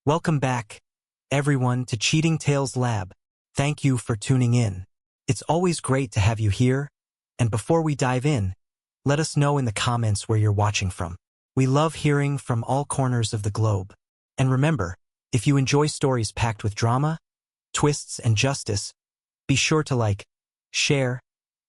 Welcome back, everyone, to Cheating Tales Lab. Thank you for tuning in. It's always great to have you here, and before we dive in, let us know in the comments where you're watching from. We love hearing from all corners of the globe. And remember, if you enjoy stories packed with drama, twists, and justice, be sure to like, share,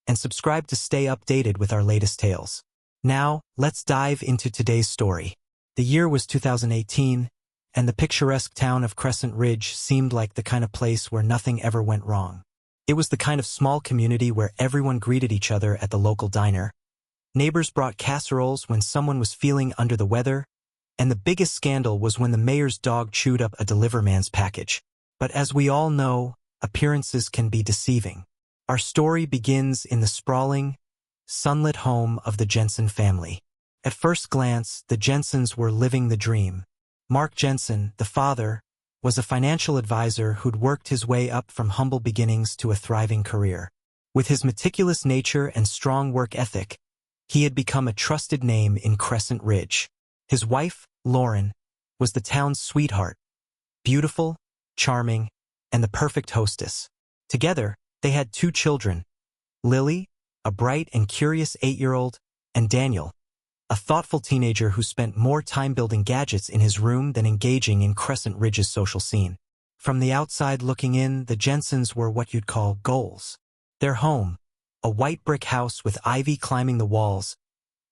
and subscribe to stay updated with our latest tales. Now, let's dive into today's story. The year was 2018, and the picturesque town of Crescent Ridge seemed like the kind of place where nothing ever went wrong. It was the kind of small community where everyone greeted each other at the local diner. Neighbors brought casseroles when someone was feeling under the weather, and the biggest scandal was when the mayor's dog chewed up a deliverman's package. But as we all know, appearances can be deceiving. Our story begins in the sprawling, sunlit home of the Jensen family. At first glance, the Jensens were living the dream. Mark Jensen, the father, was a financial advisor who'd worked his way up from humble beginnings to a thriving career. With his meticulous nature and strong work ethic, he had become a trusted name in Crescent Ridge. His wife, Lauren, was the town's sweetheart, beautiful, charming, and the perfect hostess. Together, they had 2 children, Lily, a bright and curious 8-year-old, and Daniel, a thoughtful teenager who spent more time building gadgets in his room than engaging in Crescent Ridge's social scene. From the outside looking in, the Jensens were what you'd call goals. Their home, a white brick house with ivy climbing the walls,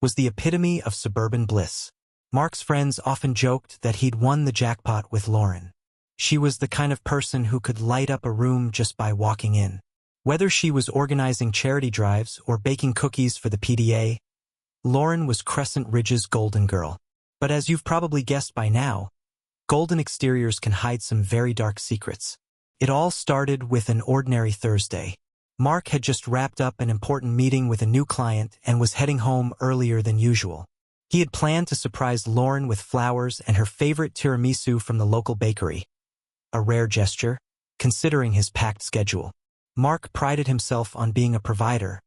was the epitome of suburban bliss. Mark's friends often joked that he'd won the jackpot with Lauren. She was the kind of person who could light up a room just by walking in. Whether she was organizing charity drives or baking cookies for the PDA, Lauren was Crescent Ridge's golden girl. But as you've probably guessed by now, golden exteriors can hide some very dark secrets. It all started with an ordinary Thursday. Mark had just wrapped up an important meeting with a new client and was heading home earlier than usual. He had planned to surprise Lauren with flowers and her favorite tiramisu from the local bakery. A rare gesture, considering his packed schedule. Mark prided himself on being a provider,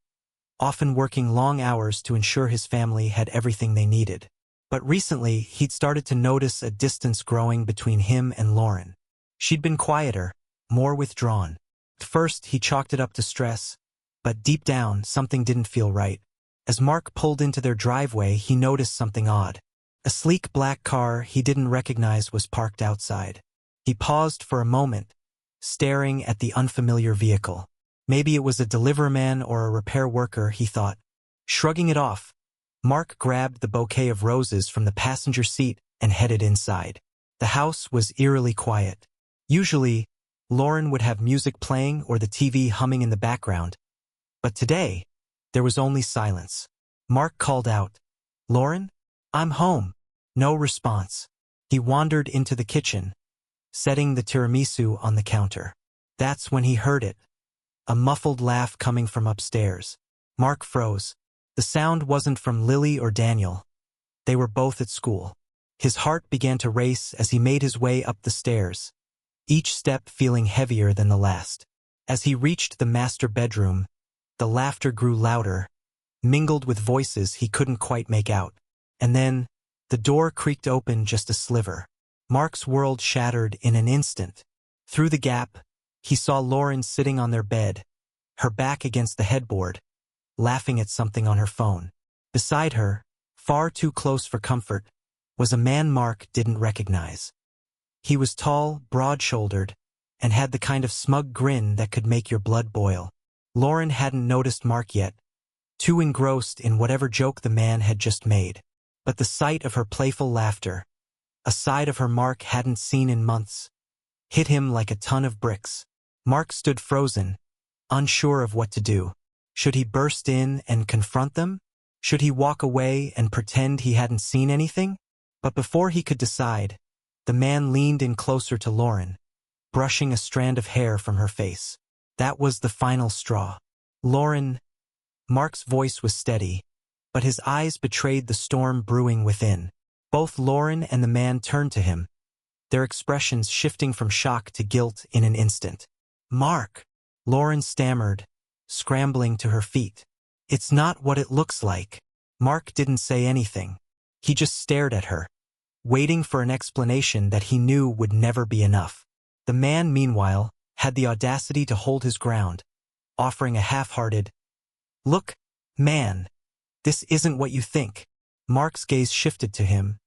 often working long hours to ensure his family had everything they needed. But recently, he'd started to notice a distance growing between him and Lauren. She'd been quieter, more withdrawn. At first, he chalked it up to stress, but deep down, something didn't feel right. As Mark pulled into their driveway, he noticed something odd. A sleek black car he didn't recognize was parked outside. He paused for a moment, staring at the unfamiliar vehicle. Maybe it was a deliverman or a repair worker, he thought. Shrugging it off, Mark grabbed the bouquet of roses from the passenger seat and headed inside. The house was eerily quiet. Usually, Lauren would have music playing or the TV humming in the background. But today, there was only silence. Mark called out, "Lauren? I'm home." No response. He wandered into the kitchen, setting the tiramisu on the counter. That's when he heard it. A muffled laugh coming from upstairs. Mark froze. The sound wasn't from Lily or Daniel. They were both at school. His heart began to race as he made his way up the stairs, each step feeling heavier than the last. As he reached the master bedroom, the laughter grew louder, mingled with voices he couldn't quite make out. And then, the door creaked open just a sliver. Mark's world shattered in an instant. Through the gap, he saw Lauren sitting on their bed, her back against the headboard, laughing at something on her phone. Beside her, far too close for comfort, was a man Mark didn't recognize. He was tall, broad-shouldered, and had the kind of smug grin that could make your blood boil. Lauren hadn't noticed Mark yet, too engrossed in whatever joke the man had just made. But the sight of her playful laughter, a side of her Mark hadn't seen in months, hit him like a ton of bricks. Mark stood frozen, unsure of what to do. Should he burst in and confront them? Should he walk away and pretend he hadn't seen anything? But before he could decide, the man leaned in closer to Lauren, brushing a strand of hair from her face. That was the final straw. "Lauren." Mark's voice was steady, but his eyes betrayed the storm brewing within. Both Lauren and the man turned to him, their expressions shifting from shock to guilt in an instant. "Mark," Lauren stammered, scrambling to her feet. "It's not what it looks like." Mark didn't say anything. He just stared at her, waiting for an explanation that he knew would never be enough. The man, meanwhile, had the audacity to hold his ground, offering a half-hearted, "Look, man, this isn't what you think." Mark's gaze shifted to him,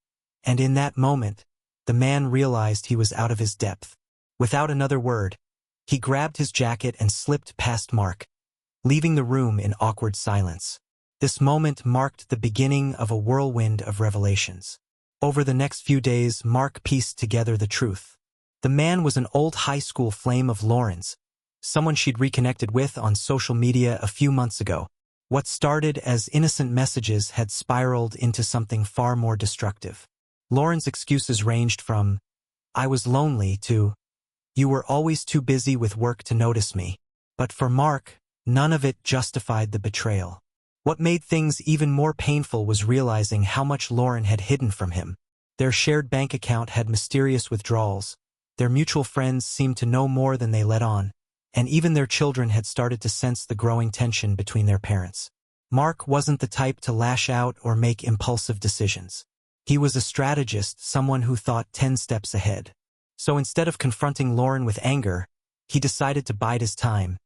and in that moment, the man realized he was out of his depth. Without another word, he grabbed his jacket and slipped past Mark, leaving the room in awkward silence. This moment marked the beginning of a whirlwind of revelations. Over the next few days, Mark pieced together the truth. The man was an old high school flame of Lauren's, someone she'd reconnected with on social media a few months ago. What started as innocent messages had spiraled into something far more destructive. Lauren's excuses ranged from, "I was lonely," to, "You were always too busy with work to notice me." But for Mark, none of it justified the betrayal. What made things even more painful was realizing how much Lauren had hidden from him. Their shared bank account had mysterious withdrawals, their mutual friends seemed to know more than they let on, and even their children had started to sense the growing tension between their parents. Mark wasn't the type to lash out or make impulsive decisions. He was a strategist, someone who thought 10 steps ahead. So instead of confronting Lauren with anger, he decided to bide his time,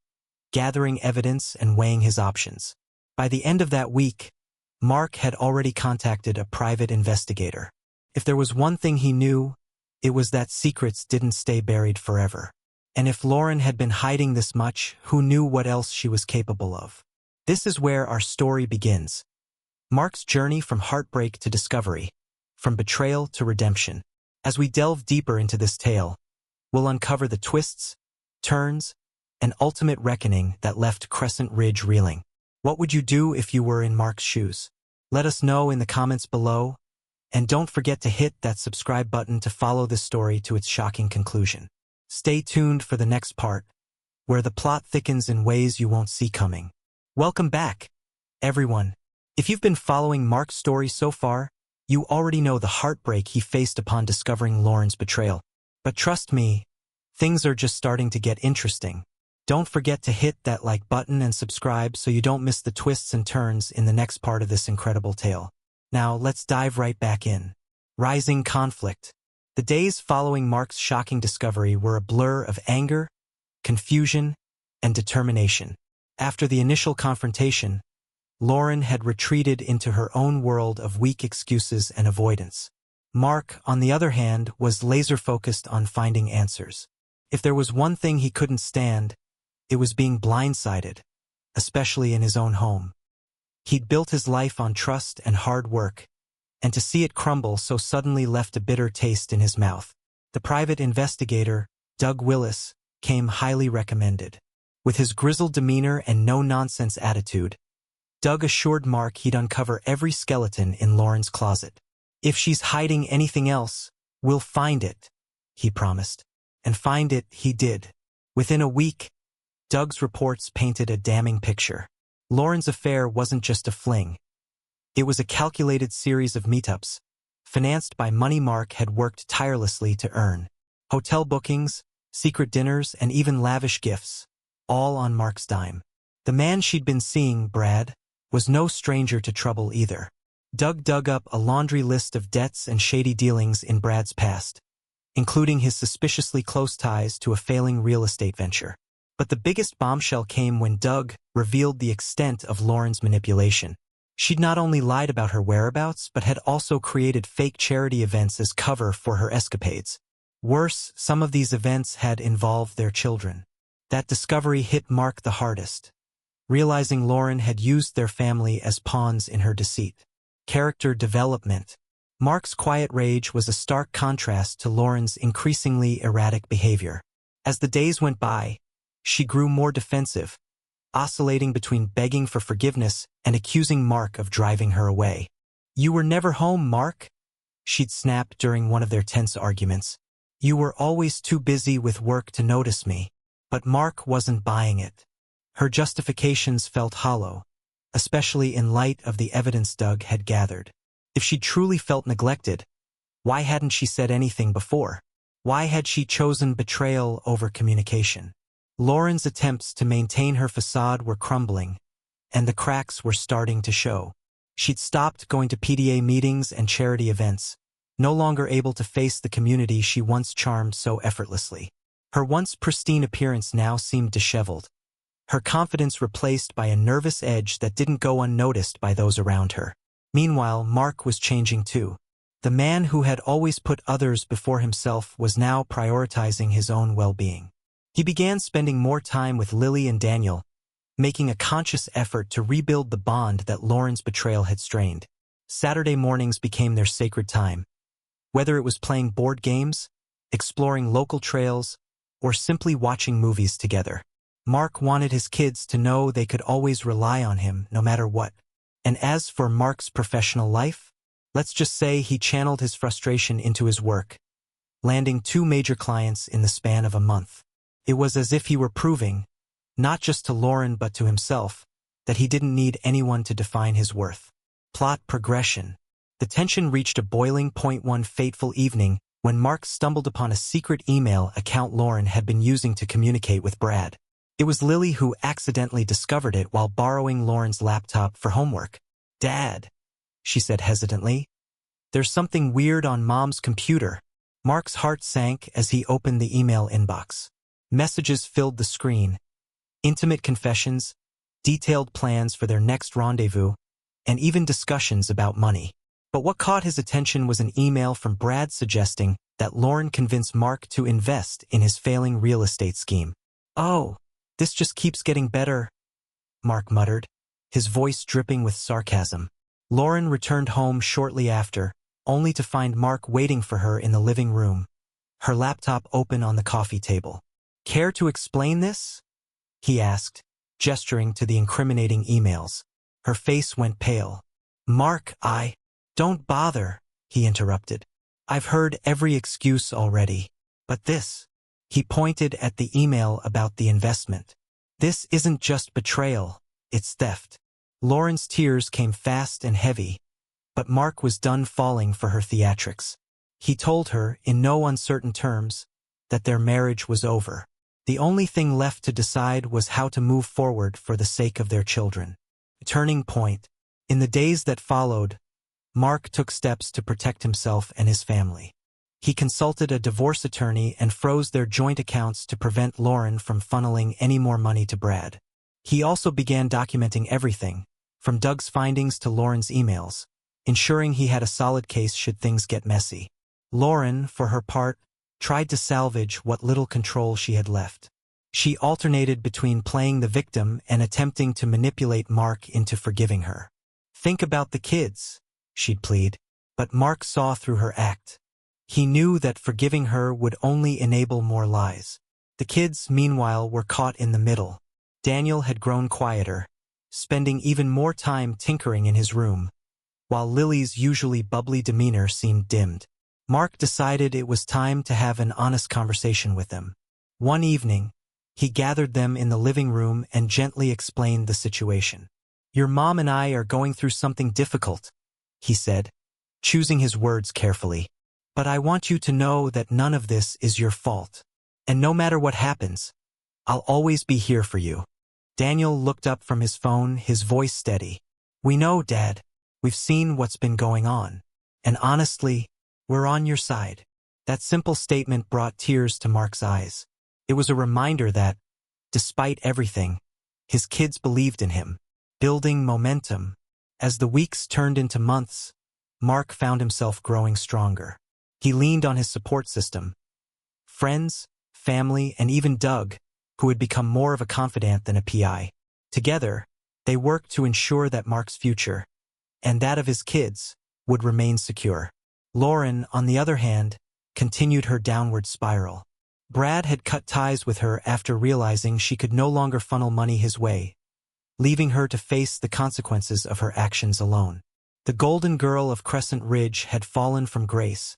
gathering evidence and weighing his options. By the end of that week, Mark had already contacted a private investigator. If there was one thing he knew, it was that secrets didn't stay buried forever. And if Lauren had been hiding this much, who knew what else she was capable of? This is where our story begins. Mark's journey from heartbreak to discovery, from betrayal to redemption. As we delve deeper into this tale, we'll uncover the twists, turns, and ultimate reckoning that left Crescent Ridge reeling. What would you do if you were in Mark's shoes? Let us know in the comments below, and don't forget to hit that subscribe button to follow this story to its shocking conclusion. Stay tuned for the next part, where the plot thickens in ways you won't see coming. Welcome back, everyone. If you've been following Mark's story so far, you already know the heartbreak he faced upon discovering Lauren's betrayal. But trust me, things are just starting to get interesting. Don't forget to hit that like button and subscribe so you don't miss the twists and turns in the next part of this incredible tale. Now, let's dive right back in. Rising conflict. The days following Mark's shocking discovery were a blur of anger, confusion, and determination. After the initial confrontation, Lauren had retreated into her own world of weak excuses and avoidance. Mark, on the other hand, was laser-focused on finding answers. If there was one thing he couldn't stand, it was being blindsided, especially in his own home. He'd built his life on trust and hard work, and to see it crumble so suddenly left a bitter taste in his mouth. The private investigator, Doug Willis, came highly recommended. With his grizzled demeanor and no-nonsense attitude, Doug assured Mark he'd uncover every skeleton in Lauren's closet. "If she's hiding anything else, we'll find it," he promised. And find it he did. Within a week, Doug's reports painted a damning picture. Lauren's affair wasn't just a fling. It was a calculated series of meetups, financed by money Mark had worked tirelessly to earn. Hotel bookings, secret dinners, and even lavish gifts, all on Mark's dime. The man she'd been seeing, Brad, was no stranger to trouble either. Doug dug up a laundry list of debts and shady dealings in Brad's past, including his suspiciously close ties to a failing real estate venture. But the biggest bombshell came when Doug revealed the extent of Lauren's manipulation. She'd not only lied about her whereabouts, but had also created fake charity events as cover for her escapades. Worse, some of these events had involved their children. That discovery hit Mark the hardest, realizing Lauren had used their family as pawns in her deceit. Character development. Mark's quiet rage was a stark contrast to Lauren's increasingly erratic behavior. As the days went by, she grew more defensive, oscillating between begging for forgiveness and accusing Mark of driving her away. "You were never home, Mark," she'd snap during one of their tense arguments. "You were always too busy with work to notice me." But Mark wasn't buying it. Her justifications felt hollow, especially in light of the evidence Doug had gathered. If she truly felt neglected, why hadn't she said anything before? Why had she chosen betrayal over communication? Lauren's attempts to maintain her facade were crumbling, and the cracks were starting to show. She'd stopped going to PTA meetings and charity events, no longer able to face the community she once charmed so effortlessly. Her once pristine appearance now seemed disheveled, her confidence replaced by a nervous edge that didn't go unnoticed by those around her. Meanwhile, Mark was changing too. The man who had always put others before himself was now prioritizing his own well-being. He began spending more time with Lily and Daniel, making a conscious effort to rebuild the bond that Lauren's betrayal had strained. Saturday mornings became their sacred time. Whether it was playing board games, exploring local trails, or simply watching movies together, Mark wanted his kids to know they could always rely on him no matter what. And as for Mark's professional life, let's just say he channeled his frustration into his work, landing 2 major clients in the span of a month. It was as if he were proving, not just to Lauren but to himself, that he didn't need anyone to define his worth. Plot progression. The tension reached a boiling point one fateful evening when Mark stumbled upon a secret email account Lauren had been using to communicate with Brad. It was Lily who accidentally discovered it while borrowing Lauren's laptop for homework. "Dad," she said hesitantly, "there's something weird on Mom's computer." Mark's heart sank as he opened the email inbox. Messages filled the screen, intimate confessions, detailed plans for their next rendezvous, and even discussions about money. But what caught his attention was an email from Brad suggesting that Lauren convince Mark to invest in his failing real estate scheme. "Oh, this just keeps getting better," Mark muttered, his voice dripping with sarcasm. Lauren returned home shortly after, only to find Mark waiting for her in the living room, her laptop open on the coffee table. "Care to explain this?" he asked, gesturing to the incriminating emails. Her face went pale. "Mark, Don't bother," he interrupted. "I've heard every excuse already. But this," he pointed at the email about the investment. "This isn't just betrayal, it's theft." Lauren's tears came fast and heavy, but Mark was done falling for her theatrics. He told her, in no uncertain terms, that their marriage was over. The only thing left to decide was how to move forward for the sake of their children. Turning point. In the days that followed, Mark took steps to protect himself and his family. He consulted a divorce attorney and froze their joint accounts to prevent Lauren from funneling any more money to Brad. He also began documenting everything, from Doug's findings to Lauren's emails, ensuring he had a solid case should things get messy. Lauren, for her part, tried to salvage what little control she had left. She alternated between playing the victim and attempting to manipulate Mark into forgiving her. "Think about the kids," she'd plead, but Mark saw through her act. He knew that forgiving her would only enable more lies. The kids, meanwhile, were caught in the middle. Daniel had grown quieter, spending even more time tinkering in his room, while Lily's usually bubbly demeanor seemed dimmed. Mark decided it was time to have an honest conversation with them. One evening, he gathered them in the living room and gently explained the situation. "Your mom and I are going through something difficult," he said, choosing his words carefully. "But I want you to know that none of this is your fault. And no matter what happens, I'll always be here for you." Daniel looked up from his phone, his voice steady. "We know, Dad. We've seen what's been going on. And honestly, we're on your side." That simple statement brought tears to Mark's eyes. It was a reminder that, despite everything, his kids believed in him. Building momentum. As the weeks turned into months, Mark found himself growing stronger. He leaned on his support system. Friends, family, and even Doug, who had become more of a confidant than a PI. Together, they worked to ensure that Mark's future, and that of his kids, would remain secure. Lauren, on the other hand, continued her downward spiral. Brad had cut ties with her after realizing she could no longer funnel money his way, leaving her to face the consequences of her actions alone. The golden girl of Crescent Ridge had fallen from grace,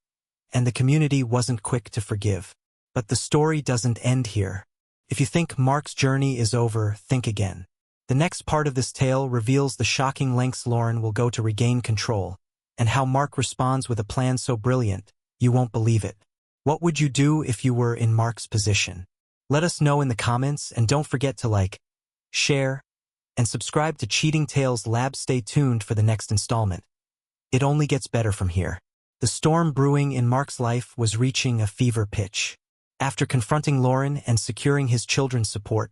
and the community wasn't quick to forgive. But the story doesn't end here. If you think Mark's journey is over, think again. The next part of this tale reveals the shocking lengths Lauren will go to regain control, and how Mark responds with a plan so brilliant, you won't believe it. What would you do if you were in Mark's position? Let us know in the comments, and don't forget to like, share, and subscribe to Cheating Tales Lab. Stay tuned for the next installment. It only gets better from here. The storm brewing in Mark's life was reaching a fever pitch. After confronting Lauren and securing his children's support,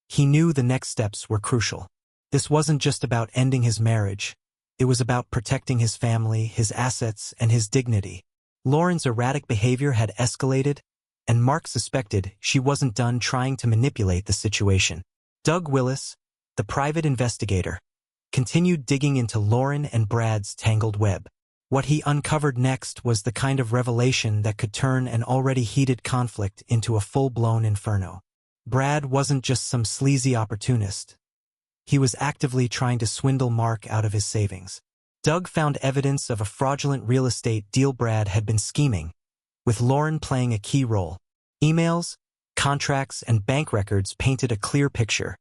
he knew the next steps were crucial. This wasn't just about ending his marriage. It was about protecting his family, his assets, and his dignity. Lauren's erratic behavior had escalated, and Mark suspected she wasn't done trying to manipulate the situation. Doug Willis, the private investigator, continued digging into Lauren and Brad's tangled web. What he uncovered next was the kind of revelation that could turn an already heated conflict into a full-blown inferno. Brad wasn't just some sleazy opportunist. He was actively trying to swindle Mark out of his savings. Doug found evidence of a fraudulent real estate deal Brad had been scheming, with Lauren playing a key role. Emails, contracts, and bank records painted a clear picture.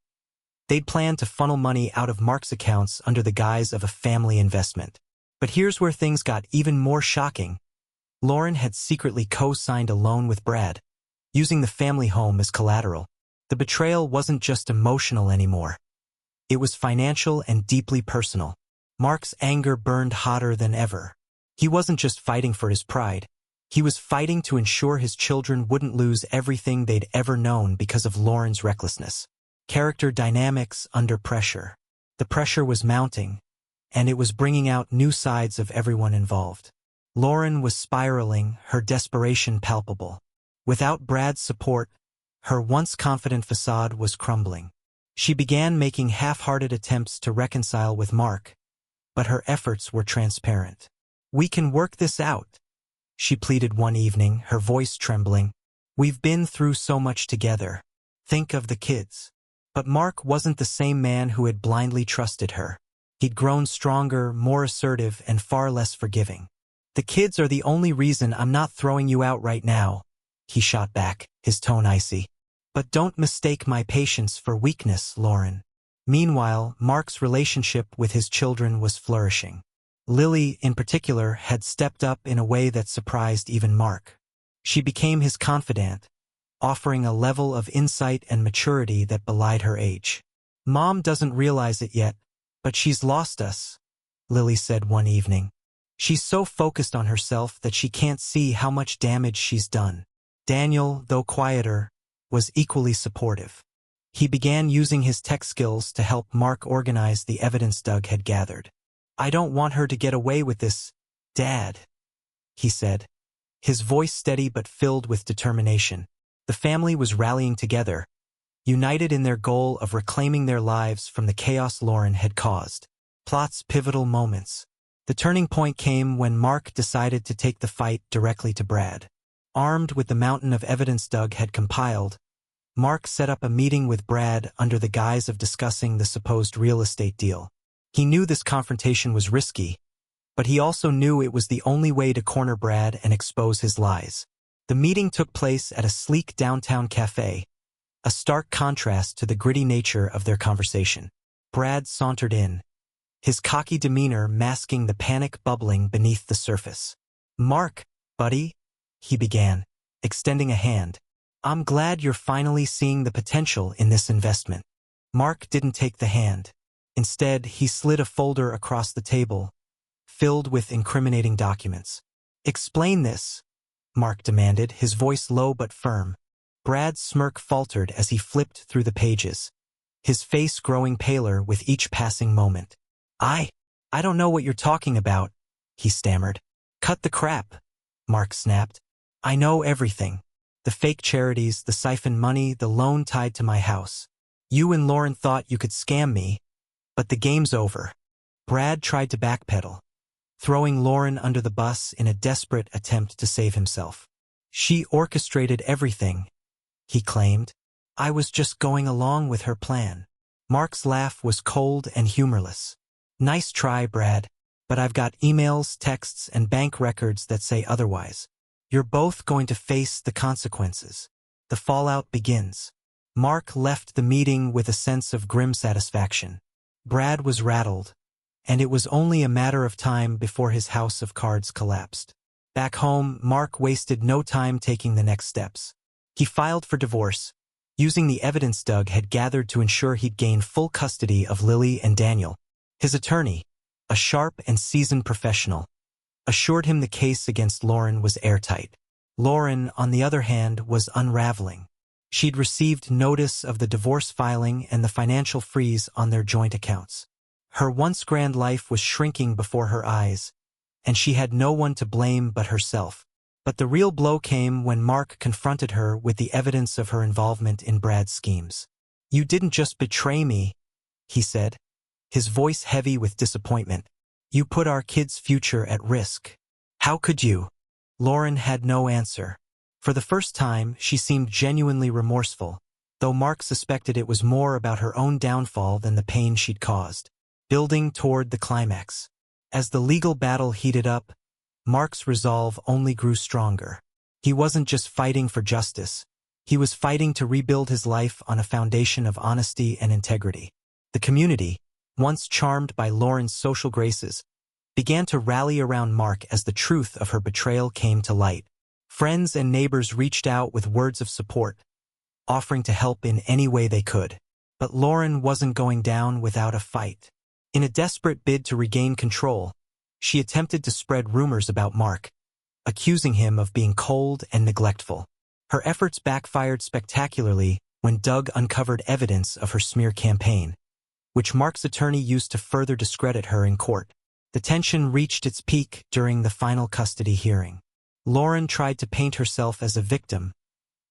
They'd planned to funnel money out of Mark's accounts under the guise of a family investment. But here's where things got even more shocking. Lauren had secretly co-signed a loan with Brad, using the family home as collateral. The betrayal wasn't just emotional anymore. It was financial and deeply personal. Mark's anger burned hotter than ever. He wasn't just fighting for his pride. He was fighting to ensure his children wouldn't lose everything they'd ever known because of Lauren's recklessness. Character dynamics under pressure. The pressure was mounting, and it was bringing out new sides of everyone involved. Lauren was spiraling, her desperation palpable. Without Brad's support, her once confident facade was crumbling. She began making half-hearted attempts to reconcile with Mark, but her efforts were transparent. "We can work this out," she pleaded one evening, her voice trembling. "We've been through so much together. Think of the kids." But Mark wasn't the same man who had blindly trusted her. He'd grown stronger, more assertive, and far less forgiving. "The kids are the only reason I'm not throwing you out right now," he shot back, his tone icy. "But don't mistake my patience for weakness, Lauren." Meanwhile, Mark's relationship with his children was flourishing. Lily, in particular, had stepped up in a way that surprised even Mark. She became his confidant, offering a level of insight and maturity that belied her age. "Mom doesn't realize it yet, but she's lost us," Lily said one evening. "She's so focused on herself that she can't see how much damage she's done." Daniel, though quieter, was equally supportive. He began using his tech skills to help Mark organize the evidence Doug had gathered. "I don't want her to get away with this, Dad," he said, his voice steady but filled with determination. The family was rallying together, united in their goal of reclaiming their lives from the chaos Lauren had caused. Plot's pivotal moments. The turning point came when Mark decided to take the fight directly to Brad. Armed with the mountain of evidence Doug had compiled, Mark set up a meeting with Brad under the guise of discussing the supposed real estate deal. He knew this confrontation was risky, but he also knew it was the only way to corner Brad and expose his lies. The meeting took place at a sleek downtown cafe, a stark contrast to the gritty nature of their conversation. Brad sauntered in, his cocky demeanor masking the panic bubbling beneath the surface. "Mark, buddy," he began, extending a hand. "I'm glad you're finally seeing the potential in this investment." Mark didn't take the hand. Instead, he slid a folder across the table, filled with incriminating documents. "Explain this," Mark demanded, his voice low but firm. Brad's smirk faltered as he flipped through the pages, his face growing paler with each passing moment. I don't know what you're talking about," he stammered. "Cut the crap," Mark snapped. "I know everything. The fake charities, the siphoned money, the loan tied to my house. You and Lauren thought you could scam me, but the game's over." Brad tried to backpedal, throwing Lauren under the bus in a desperate attempt to save himself. "She orchestrated everything," he claimed. "I was just going along with her plan." Mark's laugh was cold and humorless. "Nice try, Brad, but I've got emails, texts, and bank records that say otherwise. You're both going to face the consequences. The fallout begins." Mark left the meeting with a sense of grim satisfaction. Brad was rattled, and it was only a matter of time before his house of cards collapsed. Back home, Mark wasted no time taking the next steps. He filed for divorce, using the evidence Doug had gathered to ensure he'd gain full custody of Lily and Daniel. His attorney, a sharp and seasoned professional, assured him the case against Lauren was airtight. Lauren, on the other hand, was unraveling. She'd received notice of the divorce filing and the financial freeze on their joint accounts. Her once grand life was shrinking before her eyes, and she had no one to blame but herself. But the real blow came when Mark confronted her with the evidence of her involvement in Brad's schemes. "You didn't just betray me," he said, his voice heavy with disappointment. "You put our kids' future at risk. How could you?" Lauren had no answer. For the first time, she seemed genuinely remorseful, though Mark suspected it was more about her own downfall than the pain she'd caused. Building toward the climax. As the legal battle heated up, Mark's resolve only grew stronger. He wasn't just fighting for justice. He was fighting to rebuild his life on a foundation of honesty and integrity. The community, once charmed by Lauren's social graces, began to rally around Mark as the truth of her betrayal came to light. Friends and neighbors reached out with words of support, offering to help in any way they could. But Lauren wasn't going down without a fight. In a desperate bid to regain control, she attempted to spread rumors about Mark, accusing him of being cold and neglectful. Her efforts backfired spectacularly when Doug uncovered evidence of her smear campaign, which Mark's attorney used to further discredit her in court. The tension reached its peak during the final custody hearing. Lauren tried to paint herself as a victim,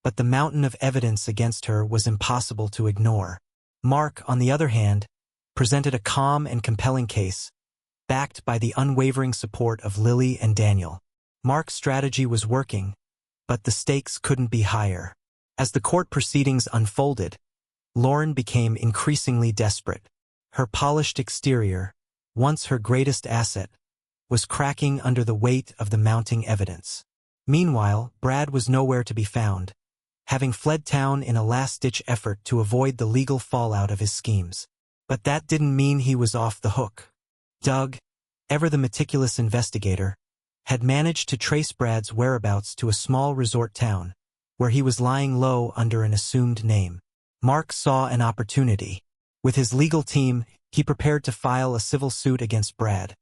but the mountain of evidence against her was impossible to ignore. Mark, on the other hand, presented a calm and compelling case, backed by the unwavering support of Lily and Daniel. Mark's strategy was working, but the stakes couldn't be higher. As the court proceedings unfolded, Lauren became increasingly desperate. Her polished exterior, once her greatest asset, was cracking under the weight of the mounting evidence. Meanwhile, Brad was nowhere to be found, having fled town in a last-ditch effort to avoid the legal fallout of his schemes. But that didn't mean he was off the hook. Doug, ever the meticulous investigator, had managed to trace Brad's whereabouts to a small resort town, where he was lying low under an assumed name. Mark saw an opportunity. With his legal team, he prepared to file a civil suit against Brad,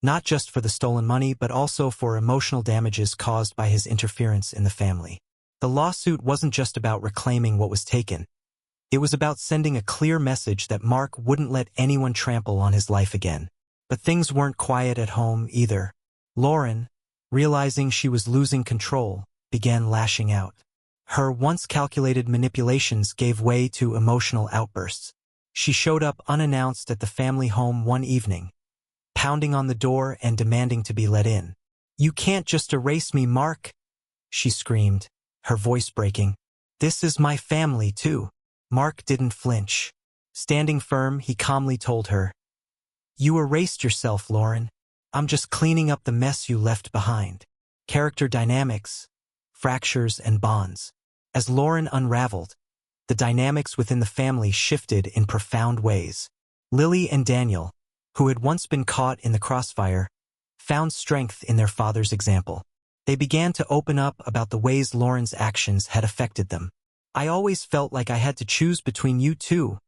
not just for the stolen money but also for emotional damages caused by his interference in the family. The lawsuit wasn't just about reclaiming what was taken. It was about sending a clear message that Mark wouldn't let anyone trample on his life again. But things weren't quiet at home either. Lauren, realizing she was losing control, began lashing out. Her once calculated manipulations gave way to emotional outbursts. She showed up unannounced at the family home one evening, pounding on the door and demanding to be let in. "You can't just erase me, Mark," she screamed, her voice breaking. "This is my family, too." Mark didn't flinch. Standing firm, he calmly told her, "You erased yourself, Lauren. I'm just cleaning up the mess you left behind." Character dynamics, fractures, and bonds. As Lauren unraveled, the dynamics within the family shifted in profound ways. Lily and Daniel, who had once been caught in the crossfire, found strength in their father's example. They began to open up about the ways Lauren's actions had affected them. "I always felt like I had to choose between you two,"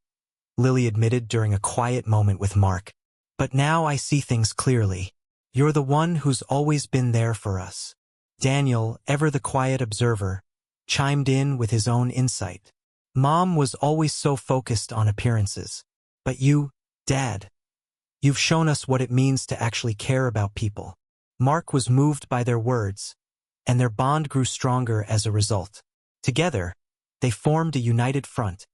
Lily admitted during a quiet moment with Mark. "But now I see things clearly. You're the one who's always been there for us." Daniel, ever the quiet observer, chimed in with his own insight. "Mom was always so focused on appearances. But you, Dad, you've shown us what it means to actually care about people." Mark was moved by their words, and their bond grew stronger as a result. Together, they formed a united front,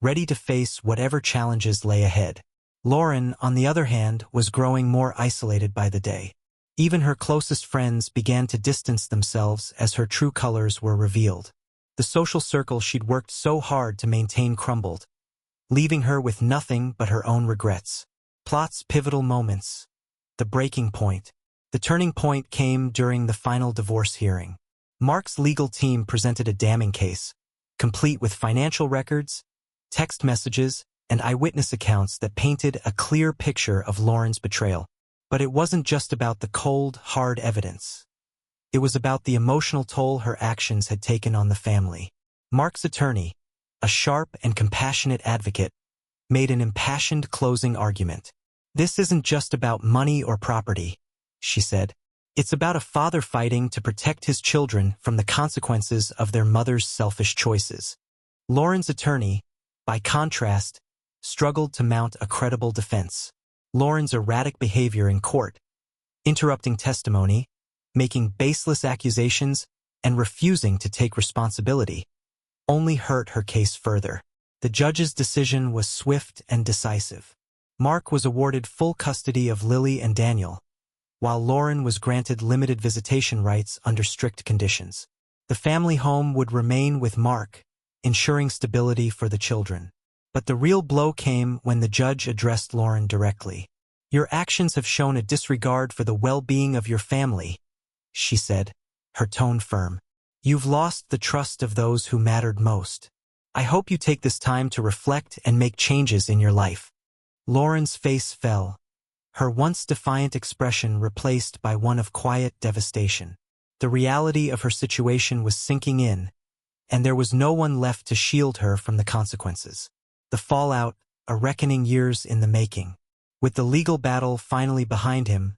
ready to face whatever challenges lay ahead. Lauren, on the other hand, was growing more isolated by the day. Even her closest friends began to distance themselves as her true colors were revealed. The social circle she'd worked so hard to maintain crumbled, leaving her with nothing but her own regrets. Plot's pivotal moments. The breaking point. The turning point came during the final divorce hearing. Mark's legal team presented a damning case, complete with financial records, text messages, and eyewitness accounts that painted a clear picture of Lauren's betrayal. But it wasn't just about the cold, hard evidence. It was about the emotional toll her actions had taken on the family. Mark's attorney, a sharp and compassionate advocate, made an impassioned closing argument. "This isn't just about money or property," she said. It's about a father fighting to protect his children from the consequences of their mother's selfish choices. Lauren's attorney, by contrast, struggled to mount a credible defense. Lauren's erratic behavior in court, interrupting testimony, making baseless accusations, and refusing to take responsibility, only hurt her case further. The judge's decision was swift and decisive. Mark was awarded full custody of Lily and Daniel, while Lauren was granted limited visitation rights under strict conditions. The family home would remain with Mark, ensuring stability for the children. But the real blow came when the judge addressed Lauren directly. "Your actions have shown a disregard for the well-being of your family," she said, her tone firm. "You've lost the trust of those who mattered most. I hope you take this time to reflect and make changes in your life." Lauren's face fell, her once defiant expression replaced by one of quiet devastation. The reality of her situation was sinking in, and there was no one left to shield her from the consequences. The fallout, a reckoning years in the making. With the legal battle finally behind him,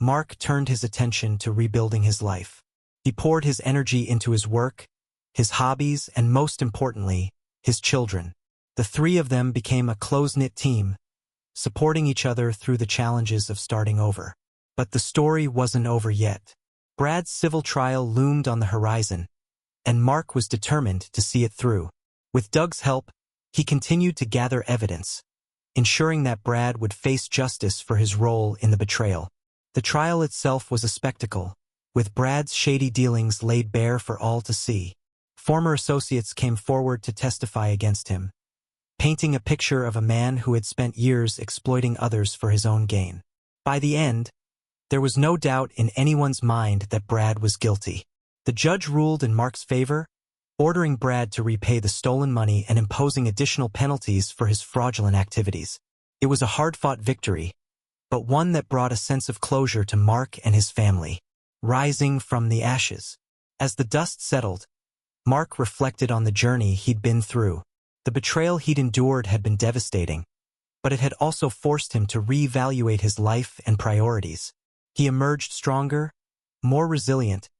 Mark turned his attention to rebuilding his life. He poured his energy into his work, his hobbies, and most importantly, his children. The three of them became a close-knit team, supporting each other through the challenges of starting over. But the story wasn't over yet. Brad's civil trial loomed on the horizon, and Mark was determined to see it through. With Doug's help, he continued to gather evidence, ensuring that Brad would face justice for his role in the betrayal. The trial itself was a spectacle, with Brad's shady dealings laid bare for all to see. Former associates came forward to testify against him, painting a picture of a man who had spent years exploiting others for his own gain. By the end, there was no doubt in anyone's mind that Brad was guilty. The judge ruled in Mark's favor, ordering Brad to repay the stolen money and imposing additional penalties for his fraudulent activities. It was a hard-fought victory, but one that brought a sense of closure to Mark and his family. Rising from the ashes. As the dust settled, Mark reflected on the journey he'd been through. The betrayal he'd endured had been devastating, but it had also forced him to reevaluate his life and priorities. He emerged stronger, more resilient,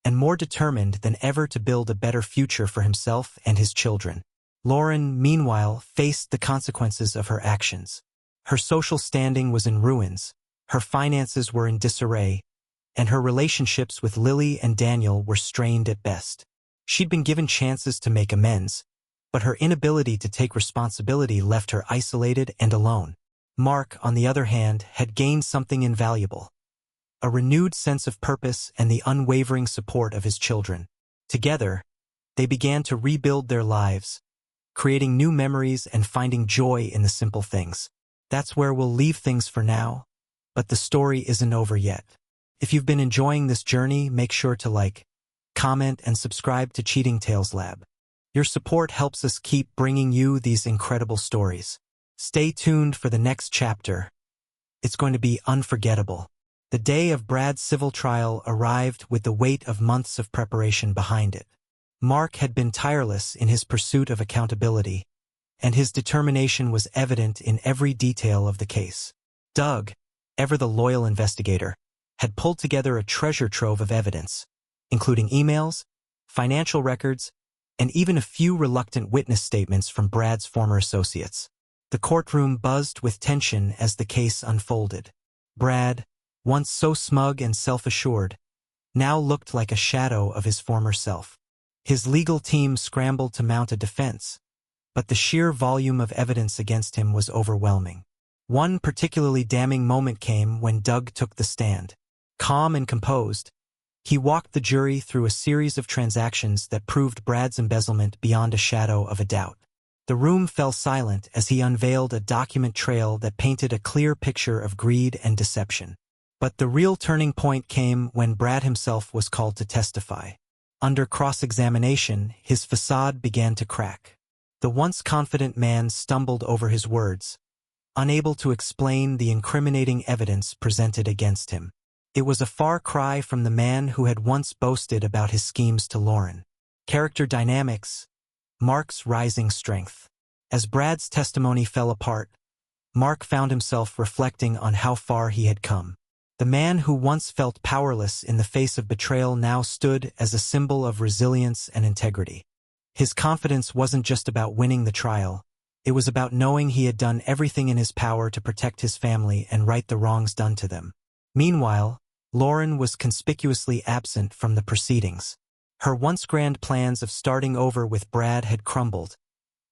and more determined than ever to build a better future for himself and his children. Lauren, meanwhile, faced the consequences of her actions. Her social standing was in ruins, her finances were in disarray, and her relationships with Lily and Daniel were strained at best. She'd been given chances to make amends, but her inability to take responsibility left her isolated and alone. Mark, on the other hand, had gained something invaluable: a renewed sense of purpose and the unwavering support of his children. Together, they began to rebuild their lives, creating new memories and finding joy in the simple things. That's where we'll leave things for now, but the story isn't over yet. If you've been enjoying this journey, make sure to like, comment, and subscribe to Cheating Tales Lab. Your support helps us keep bringing you these incredible stories. Stay tuned for the next chapter. It's going to be unforgettable. The day of Brad's civil trial arrived with the weight of months of preparation behind it. Mark had been tireless in his pursuit of accountability, and his determination was evident in every detail of the case. Doug, ever the loyal investigator, had pulled together a treasure trove of evidence, including emails, financial records, and even a few reluctant witness statements from Brad's former associates. The courtroom buzzed with tension as the case unfolded. Brad, once so smug and self-assured, now looked like a shadow of his former self. His legal team scrambled to mount a defense, but the sheer volume of evidence against him was overwhelming. One particularly damning moment came when Doug took the stand. Calm and composed, he walked the jury through a series of transactions that proved Brad's embezzlement beyond a shadow of a doubt. The room fell silent as he unveiled a document trail that painted a clear picture of greed and deception. But the real turning point came when Brad himself was called to testify. Under cross-examination, his facade began to crack. The once confident man stumbled over his words, unable to explain the incriminating evidence presented against him. It was a far cry from the man who had once boasted about his schemes to Lauren. Character dynamics, Mark's rising strength. As Brad's testimony fell apart, Mark found himself reflecting on how far he had come. The man who once felt powerless in the face of betrayal now stood as a symbol of resilience and integrity. His confidence wasn't just about winning the trial. It was about knowing he had done everything in his power to protect his family and right the wrongs done to them. Meanwhile, Lauren was conspicuously absent from the proceedings. Her once grand plans of starting over with Brad had crumbled,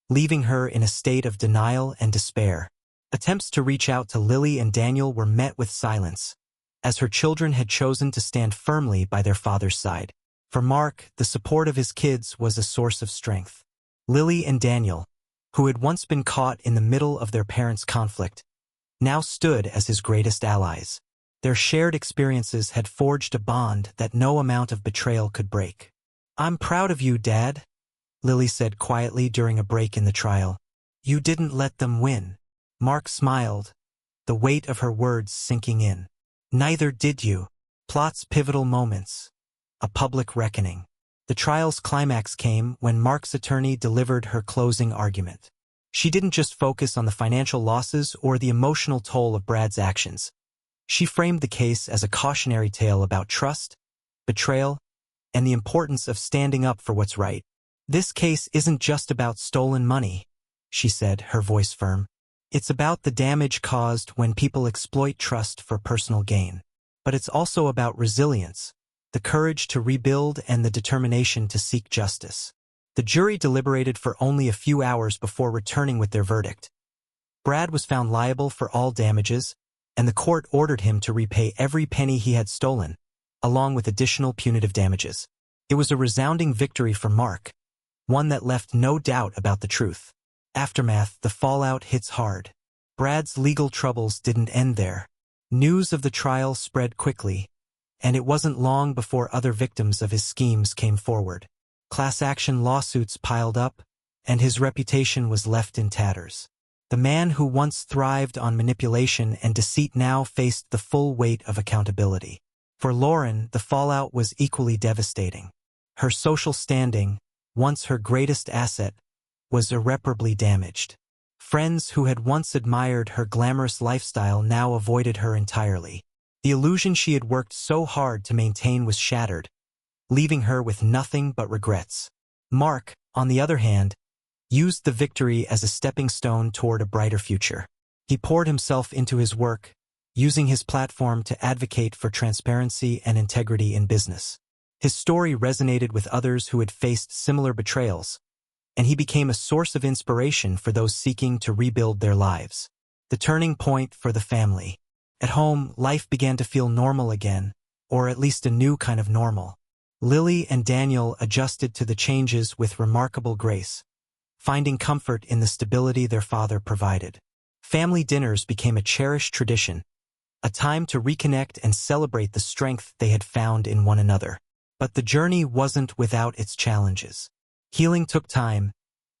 leaving her in a state of denial and despair. Attempts to reach out to Lily and Daniel were met with silence, as her children had chosen to stand firmly by their father's side. For Mark, the support of his kids was a source of strength. Lily and Daniel, who had once been caught in the middle of their parents' conflict, now stood as his greatest allies. Their shared experiences had forged a bond that no amount of betrayal could break. "I'm proud of you, Dad," Lily said quietly during a break in the trial. "You didn't let them win." Mark smiled, the weight of her words sinking in. "Neither did you." Plot's pivotal moments. A public reckoning. The trial's climax came when Mark's attorney delivered her closing argument. She didn't just focus on the financial losses or the emotional toll of Brad's actions. She framed the case as a cautionary tale about trust, betrayal, and the importance of standing up for what's right. "This case isn't just about stolen money," she said, her voice firm. "It's about the damage caused when people exploit trust for personal gain. But it's also about resilience, the courage to rebuild and the determination to seek justice." The jury deliberated for only a few hours before returning with their verdict. Brad was found liable for all damages, and the court ordered him to repay every penny he had stolen, along with additional punitive damages. It was a resounding victory for Mark, one that left no doubt about the truth. Aftermath, the fallout hits hard. Brad's legal troubles didn't end there. News of the trial spread quickly, and it wasn't long before other victims of his schemes came forward. Class action lawsuits piled up, and his reputation was left in tatters. The man who once thrived on manipulation and deceit now faced the full weight of accountability. For Lauren, the fallout was equally devastating. Her social standing, once her greatest asset, was irreparably damaged. Friends who had once admired her glamorous lifestyle now avoided her entirely. The illusion she had worked so hard to maintain was shattered, leaving her with nothing but regrets. Mark, on the other hand, used the victory as a stepping stone toward a brighter future. He poured himself into his work, using his platform to advocate for transparency and integrity in business. His story resonated with others who had faced similar betrayals, and he became a source of inspiration for those seeking to rebuild their lives. The turning point for the family. At home, life began to feel normal again, or at least a new kind of normal. Lily and Daniel adjusted to the changes with remarkable grace, finding comfort in the stability their father provided. Family dinners became a cherished tradition, a time to reconnect and celebrate the strength they had found in one another. But the journey wasn't without its challenges. Healing took time,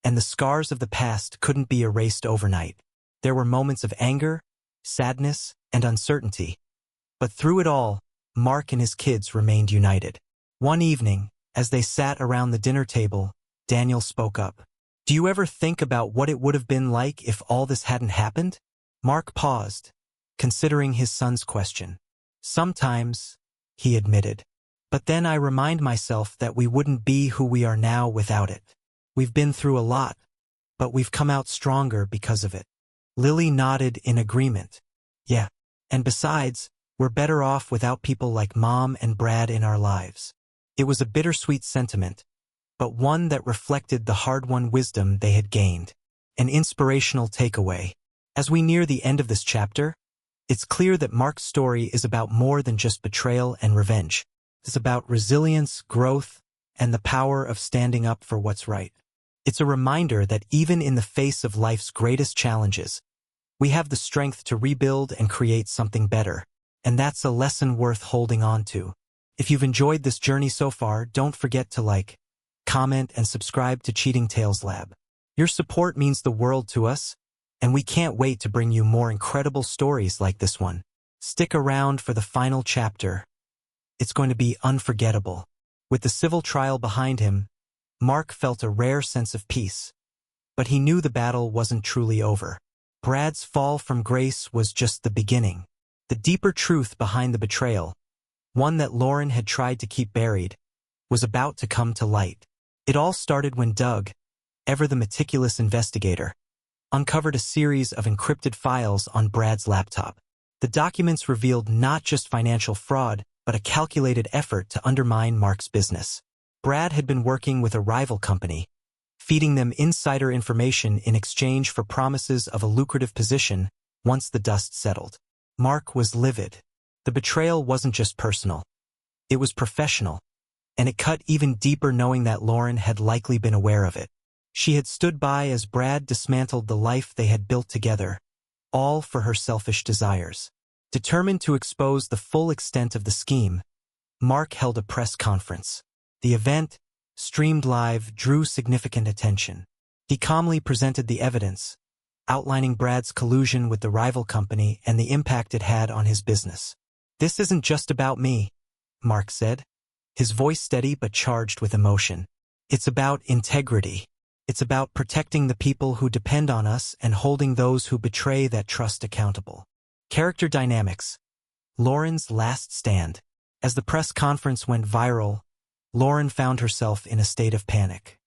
and the scars of the past couldn't be erased overnight. There were moments of anger, sadness, and uncertainty. But through it all, Mark and his kids remained united. One evening, as they sat around the dinner table, Daniel spoke up. "Do you ever think about what it would have been like if all this hadn't happened?" Mark paused, considering his son's question. "Sometimes," he admitted. "But then I remind myself that we wouldn't be who we are now without it. We've been through a lot, but we've come out stronger because of it." Lily nodded in agreement. "Yeah. And besides, we're better off without people like Mom and Brad in our lives." It was a bittersweet sentiment, but one that reflected the hard-won wisdom they had gained. An inspirational takeaway. As we near the end of this chapter, it's clear that Mark's story is about more than just betrayal and revenge. It's about resilience, growth, and the power of standing up for what's right. It's a reminder that even in the face of life's greatest challenges, we have the strength to rebuild and create something better. And that's a lesson worth holding on to. If you've enjoyed this journey so far, don't forget to like, comment, and subscribe to Cheating Tales Lab. Your support means the world to us, and we can't wait to bring you more incredible stories like this one. Stick around for the final chapter. It's going to be unforgettable. With the civil trial behind him, Mark felt a rare sense of peace. But he knew the battle wasn't truly over. Brad's fall from grace was just the beginning. The deeper truth behind the betrayal, one that Lauren had tried to keep buried, was about to come to light. It all started when Doug, ever the meticulous investigator, uncovered a series of encrypted files on Brad's laptop. The documents revealed not just financial fraud, but a calculated effort to undermine Mark's business. Brad had been working with a rival company, feeding them insider information in exchange for promises of a lucrative position once the dust settled. Mark was livid. The betrayal wasn't just personal. It was professional, and it cut even deeper knowing that Lauren had likely been aware of it. She had stood by as Brad dismantled the life they had built together, all for her selfish desires. Determined to expose the full extent of the scheme, Mark held a press conference. The event, streamed live, drew significant attention. He calmly presented the evidence, outlining Brad's collusion with the rival company and the impact it had on his business. "This isn't just about me," Mark said, his voice steady but charged with emotion. "It's about integrity. It's about protecting the people who depend on us and holding those who betray that trust accountable." Character dynamics. Lauren's last stand. As the press conference went viral, Lauren found herself in a state of panic.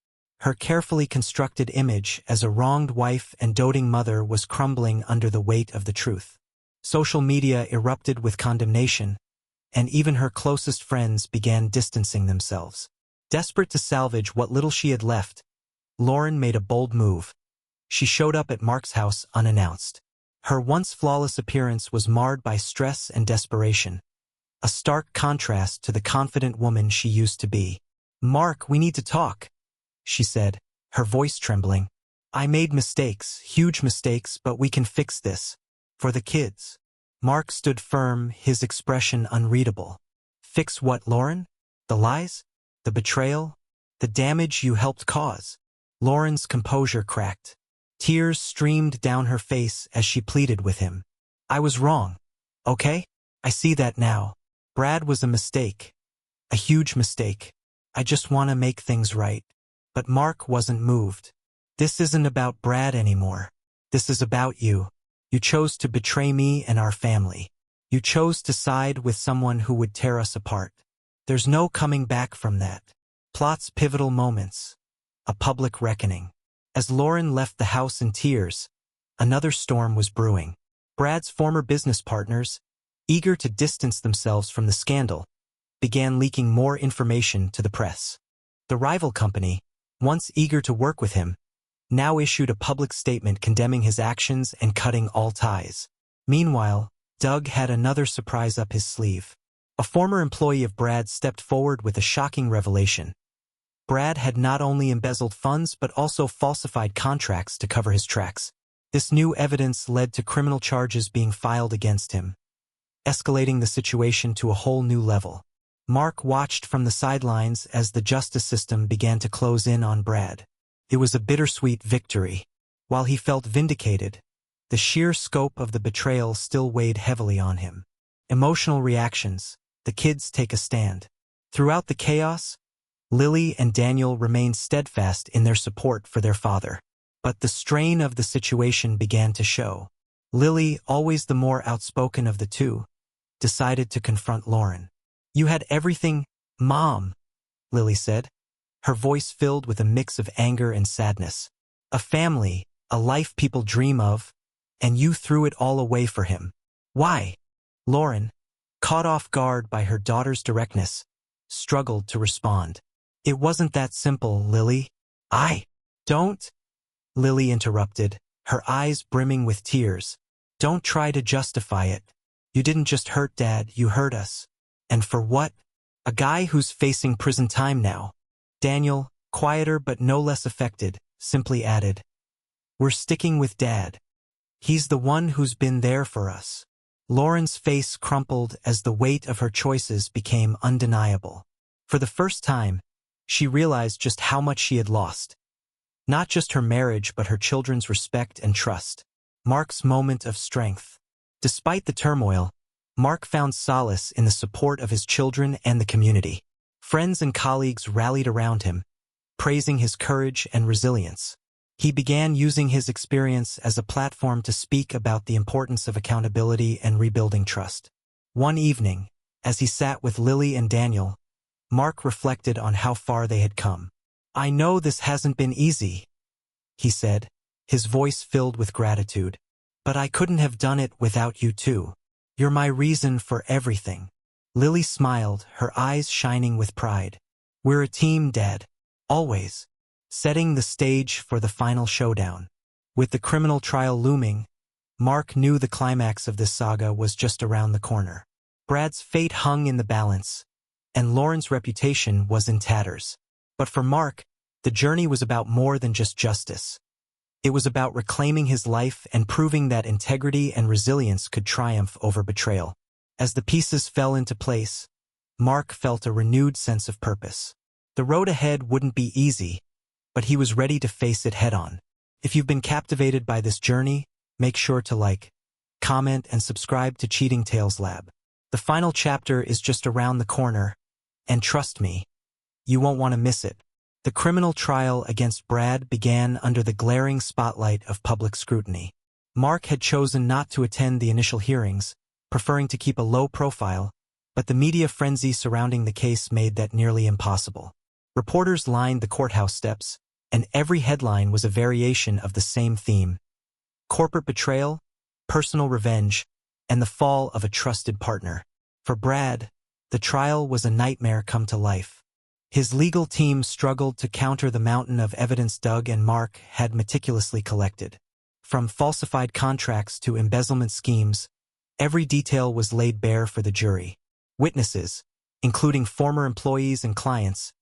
Her carefully constructed image as a wronged wife and doting mother was crumbling under the weight of the truth. Social media erupted with condemnation, and even her closest friends began distancing themselves. Desperate to salvage what little she had left, Lauren made a bold move. She showed up at Mark's house unannounced. Her once flawless appearance was marred by stress and desperation, a stark contrast to the confident woman she used to be. "Mark, we need to talk," she said, her voice trembling. "I made mistakes, huge mistakes, but we can fix this. For the kids." Mark stood firm, his expression unreadable. "Fix what, Lauren? The lies? The betrayal? The damage you helped cause?" Lauren's composure cracked. Tears streamed down her face as she pleaded with him. "I was wrong, okay? I see that now. Brad was a mistake. A huge mistake. I just want to make things right." But Mark wasn't moved. "This isn't about Brad anymore. This is about you. You chose to betray me and our family. You chose to side with someone who would tear us apart. There's no coming back from that." Plot's pivotal moments. A public reckoning. As Lauren left the house in tears, another storm was brewing. Brad's former business partners, eager to distance themselves from the scandal, began leaking more information to the press. The rival company, once eager to work with him, now issued a public statement condemning his actions and cutting all ties. Meanwhile, Doug had another surprise up his sleeve. A former employee of Brad stepped forward with a shocking revelation. Brad had not only embezzled funds but also falsified contracts to cover his tracks. This new evidence led to criminal charges being filed against him, escalating the situation to a whole new level. Mark watched from the sidelines as the justice system began to close in on Brad. It was a bittersweet victory. While he felt vindicated, the sheer scope of the betrayal still weighed heavily on him. Emotional reactions. The kids take a stand. Throughout the chaos, Lily and Daniel remained steadfast in their support for their father. But the strain of the situation began to show. Lily, always the more outspoken of the two, decided to confront Lauren. "You had everything, Mom," Lily said, her voice filled with a mix of anger and sadness. "A family, a life people dream of, and you threw it all away for him. Why?" Lauren, caught off guard by her daughter's directness, struggled to respond. "It wasn't that simple, Lily. I don't," Lily interrupted, her eyes brimming with tears. "Don't try to justify it. You didn't just hurt Dad, you hurt us. And for what? A guy who's facing prison time now." Daniel, quieter but no less affected, simply added, "We're sticking with Dad. He's the one who's been there for us." Lauren's face crumpled as the weight of her choices became undeniable. For the first time, she realized just how much she had lost. Not just her marriage but her children's respect and trust. Mark's moment of strength. Despite the turmoil, Mark found solace in the support of his children and the community. Friends and colleagues rallied around him, praising his courage and resilience. He began using his experience as a platform to speak about the importance of accountability and rebuilding trust. One evening, as he sat with Lily and Daniel, Mark reflected on how far they had come. "I know this hasn't been easy," he said, his voice filled with gratitude. "But I couldn't have done it without you too. You're my reason for everything." Lily smiled, her eyes shining with pride. "We're a team, Dad. Always." Setting the stage for the final showdown. With the criminal trial looming, Mark knew the climax of this saga was just around the corner. Brad's fate hung in the balance, and Lauren's reputation was in tatters. But for Mark, the journey was about more than just justice. It was about reclaiming his life and proving that integrity and resilience could triumph over betrayal. As the pieces fell into place, Mark felt a renewed sense of purpose. The road ahead wouldn't be easy, but he was ready to face it head-on. If you've been captivated by this journey, make sure to like, comment, and subscribe to Cheating Tales Lab. The final chapter is just around the corner, and trust me, you won't want to miss it. The criminal trial against Brad began under the glaring spotlight of public scrutiny. Mark had chosen not to attend the initial hearings, preferring to keep a low profile, but the media frenzy surrounding the case made that nearly impossible. Reporters lined the courthouse steps, and every headline was a variation of the same theme: corporate betrayal, personal revenge, and the fall of a trusted partner. For Brad, the trial was a nightmare come to life. His legal team struggled to counter the mountain of evidence Doug and Mark had meticulously collected. From falsified contracts to embezzlement schemes, every detail was laid bare for the jury. Witnesses, including former employees and clients,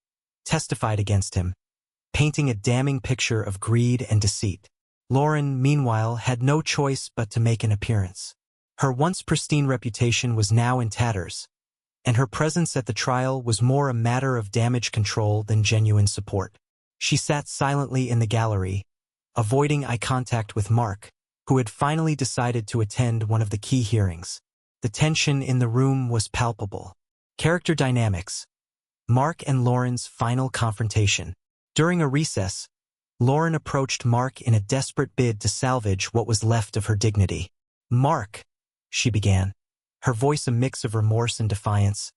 testified against him, painting a damning picture of greed and deceit. Lauren, meanwhile, had no choice but to make an appearance. Her once pristine reputation was now in tatters, and her presence at the trial was more a matter of damage control than genuine support. She sat silently in the gallery, avoiding eye contact with Mark, who had finally decided to attend one of the key hearings. The tension in the room was palpable. Character dynamics. Mark and Lauren's final confrontation. During a recess, Lauren approached Mark in a desperate bid to salvage what was left of her dignity. "Mark," she began, her voice a mix of remorse and defiance,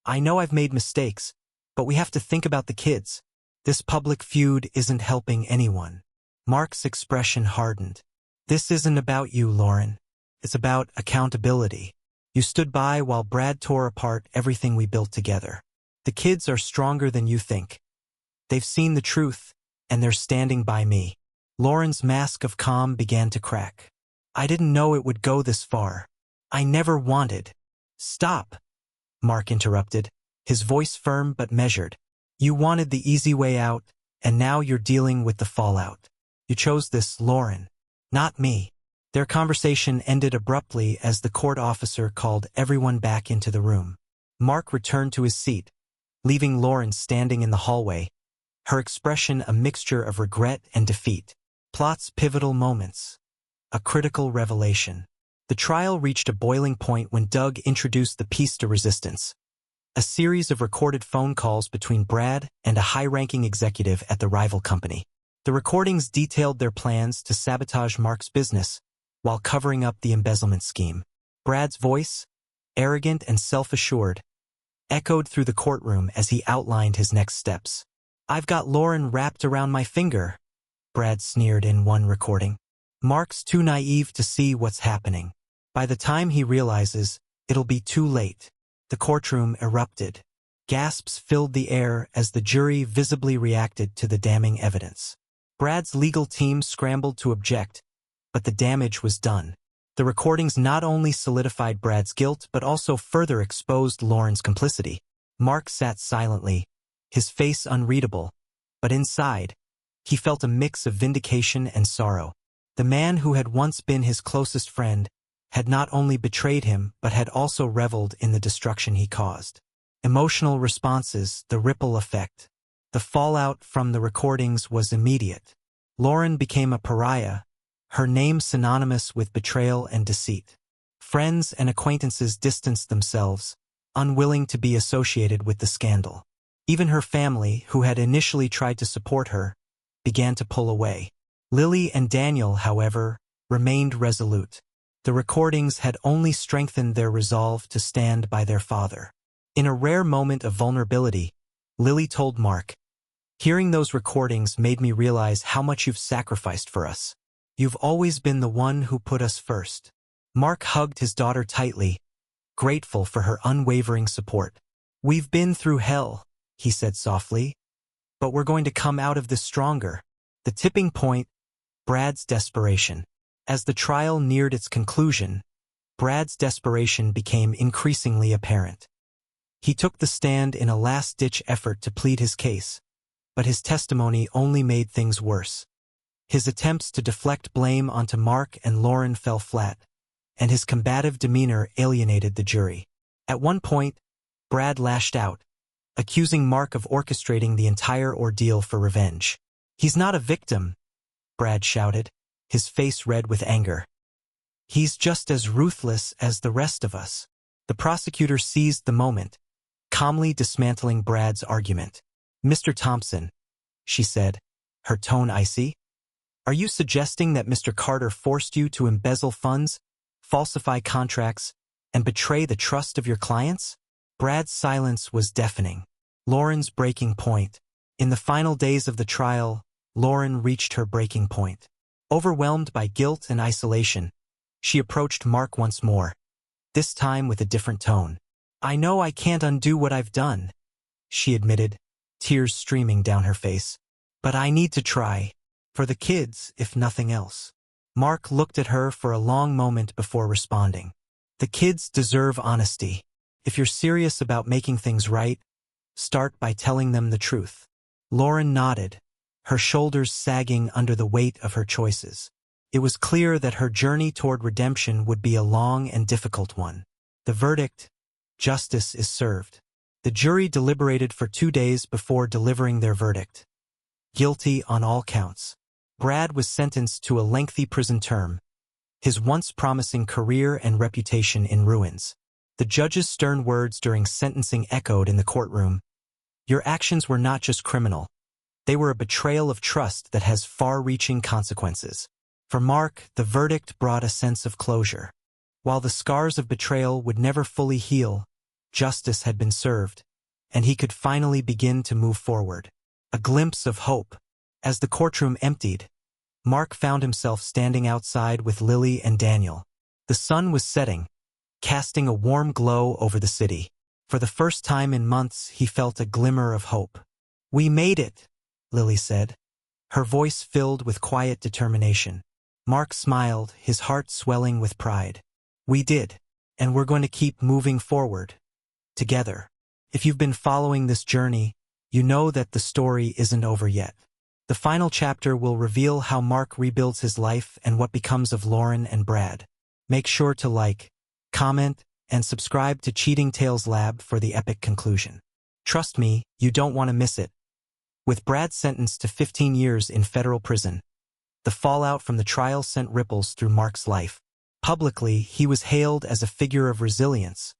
"I know I've made mistakes, but we have to think about the kids. This public feud isn't helping anyone." Mark's expression hardened. "This isn't about you, Lauren. It's about accountability. You stood by while Brad tore apart everything we built together. The kids are stronger than you think. They've seen the truth, and they're standing by me." Lauren's mask of calm began to crack. "I didn't know it would go this far. I never wanted." "Stop," Mark interrupted, his voice firm but measured. "You wanted the easy way out, and now you're dealing with the fallout. You chose this, Lauren, not me." Their conversation ended abruptly as the court officer called everyone back into the room. Mark returned to his seat, leaving Lauren standing in the hallway, her expression a mixture of regret and defeat. Plot's pivotal moments. A critical revelation. The trial reached a boiling point when Doug introduced the piece de resistance, a series of recorded phone calls between Brad and a high-ranking executive at the rival company. The recordings detailed their plans to sabotage Mark's business while covering up the embezzlement scheme. Brad's voice, arrogant and self-assured, echoed through the courtroom as he outlined his next steps. "I've got Lauren wrapped around my finger," Brad sneered in one recording. "Mark's too naive to see what's happening. By the time he realizes, it'll be too late." The courtroom erupted. Gasps filled the air as the jury visibly reacted to the damning evidence. Brad's legal team scrambled to object, but the damage was done. The recordings not only solidified Brad's guilt but also further exposed Lauren's complicity. Mark sat silently, his face unreadable, but inside, he felt a mix of vindication and sorrow. The man who had once been his closest friend had not only betrayed him but had also reveled in the destruction he caused. Emotional responses, the ripple effect. The fallout from the recordings was immediate. Lauren became a pariah, her name synonymous with betrayal and deceit. Friends and acquaintances distanced themselves, unwilling to be associated with the scandal. Even her family, who had initially tried to support her, began to pull away. Lily and Daniel, however, remained resolute. The recordings had only strengthened their resolve to stand by their father. In a rare moment of vulnerability, Lily told Mark, "Hearing those recordings made me realize how much you've sacrificed for us. You've always been the one who put us first." Mark hugged his daughter tightly, grateful for her unwavering support. "We've been through hell," he said softly, "but we're going to come out of this stronger." The tipping point, Brad's desperation. As the trial neared its conclusion, Brad's desperation became increasingly apparent. He took the stand in a last-ditch effort to plead his case, but his testimony only made things worse. His attempts to deflect blame onto Mark and Lauren fell flat, and his combative demeanor alienated the jury. At one point, Brad lashed out, accusing Mark of orchestrating the entire ordeal for revenge. "He's not a victim," Brad shouted, his face red with anger. "He's just as ruthless as the rest of us." The prosecutor seized the moment, calmly dismantling Brad's argument. "Mr. Thompson," she said, her tone icy, "are you suggesting that Mr. Carter forced you to embezzle funds, falsify contracts, and betray the trust of your clients?" Brad's silence was deafening. Lauren's breaking point. In the final days of the trial, Lauren reached her breaking point. Overwhelmed by guilt and isolation, she approached Mark once more, this time with a different tone. "I know I can't undo what I've done," she admitted, tears streaming down her face. "But I need to try. For the kids, if nothing else." Mark looked at her for a long moment before responding. "The kids deserve honesty. If you're serious about making things right, start by telling them the truth." Lauren nodded, her shoulders sagging under the weight of her choices. It was clear that her journey toward redemption would be a long and difficult one. The verdict: justice is served. The jury deliberated for 2 days before delivering their verdict. Guilty on all counts. Brad was sentenced to a lengthy prison term, his once promising career and reputation in ruins. The judge's stern words during sentencing echoed in the courtroom. "Your actions were not just criminal. They were a betrayal of trust that has far-reaching consequences." For Mark, the verdict brought a sense of closure. While the scars of betrayal would never fully heal, justice had been served, and he could finally begin to move forward. A glimpse of hope. As the courtroom emptied, Mark found himself standing outside with Lily and Daniel. The sun was setting, casting a warm glow over the city. For the first time in months, he felt a glimmer of hope. "We made it," Lily said, her voice filled with quiet determination. Mark smiled, his heart swelling with pride. "We did, and we're going to keep moving forward. Together." If you've been following this journey, you know that the story isn't over yet. The final chapter will reveal how Mark rebuilds his life and what becomes of Lauren and Brad. Make sure to like, comment, and subscribe to Cheating Tales Lab for the epic conclusion. Trust me, you don't want to miss it. With Brad sentenced to 15 years in federal prison, the fallout from the trial sent ripples through Mark's life. Publicly, he was hailed as a figure of resilience,